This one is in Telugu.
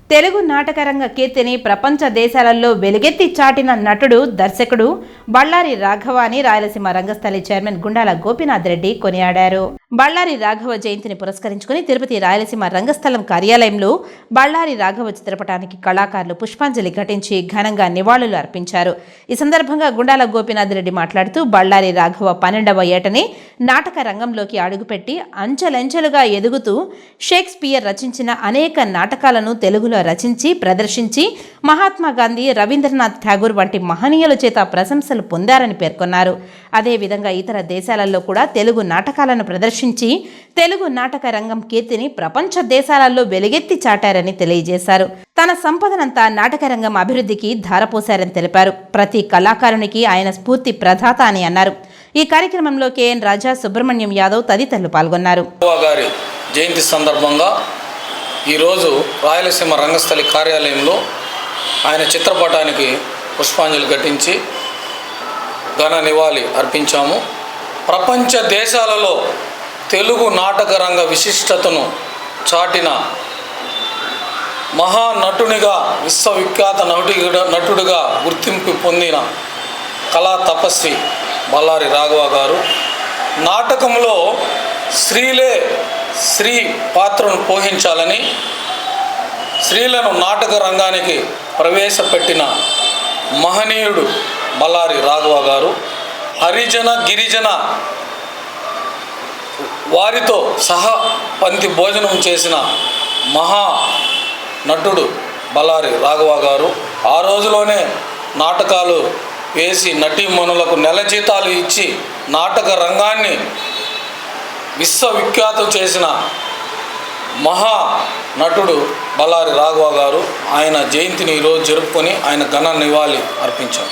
తెలుగు నాటకరంగ కీర్తిని ప్రపంచ దేశాలలో వెలుగెత్తి చాటిన నటుడు, దర్శకుడు బళ్ళారి రాఘవ అని రాయలసీమ రంగస్థలి చైర్మన్ గుండాల గోపీనాథ్ రెడ్డి కొనియాడారు. బళ్ళారి రాఘవ జయంతిని పురస్కరించుకుని తిరుపతి రాయలసీమ రంగస్థలం కార్యాలయంలో బళ్ళారి రాఘవ చిత్రపటానికి కళాకారులు పుష్పాంజలి ఘటించి ఘనంగా నివాళులు అర్పించారు. ఈ సందర్భంగా గుండాల గోపీనాథ్ రెడ్డి మాట్లాడుతూ బళ్ళారి రాఘవ 12వ ఏటనే నాటక రంగంలోకి అడుగుపెట్టి అంచెలంచెలుగా ఎదుగుతూ షేక్స్పియర్ రచించిన అనేక నాటకాలను తెలుగులో రచించి ప్రదర్శించి మహాత్మా గాంధీ, రవీంద్రనాథ్ ఠాగూర్ వంటి మహనీయుల చేత ప్రశంసలు పొందారని పేర్కొన్నారు. అదేవిధంగా ఇతర దేశాలలో కూడా తెలుగు నాటకాలను ప్రదర్శించి తెలుగు నాటక రంగం కీర్తిని ప్రపంచ దేశాలలో వెలుగెత్తి చాటారని తెలియజేశారు. తన సంపదనంతా నాటక రంగం అభివృద్ధికి ధారపోశారని తెలిపారు. ప్రతి కళాకారునికి ఆయన స్ఫూర్తి ప్రదాత అని అన్నారు. ఈ కార్యక్రమంలో కేఎన్ రాజా, సుబ్రహ్మణ్యం యాదవ్ తదితరులు పాల్గొన్నారు. జయంతి సందర్భంగా ఈరోజు రాయలసీమ రంగస్థలి కార్యాలయంలో ఆయన చిత్రపటానికి పుష్పాంజలి ఘటించి ఘన నివాళి అర్పించాము. ప్రపంచ దేశాలలో తెలుగు నాటక రంగ విశిష్టతను చాటిన మహానటునిగా, విశ్వవిఖ్యాత నటుడిగా గుర్తింపు పొందిన కళా తపస్వి బళ్ళారి రాఘవ గారు నాటకంలో స్త్రీ పాత్రను పోషించాలని స్త్రీలను నాటక రంగానికి ప్రవేశపెట్టిన మహనీయుడు బళ్ళారి రాఘవ గారు. హరిజన, గిరిజన వారితో సహా పంక్తి భోజనం చేసిన మహా నటుడు బళ్ళారి రాఘవ గారు. ఆ రోజులోనే నాటకాలు వేసి నటీమణులకు నెల జీతాలు ఇచ్చి నాటక రంగాన్ని విశ్వవిఖ్యాతం చేసిన మహా నటుడు బళ్ళారి రాఘవ గారు. ఆయన జయంతిని ఈరోజు జరుపుకొని ఆయన ఘన నివాళి అర్పించారు.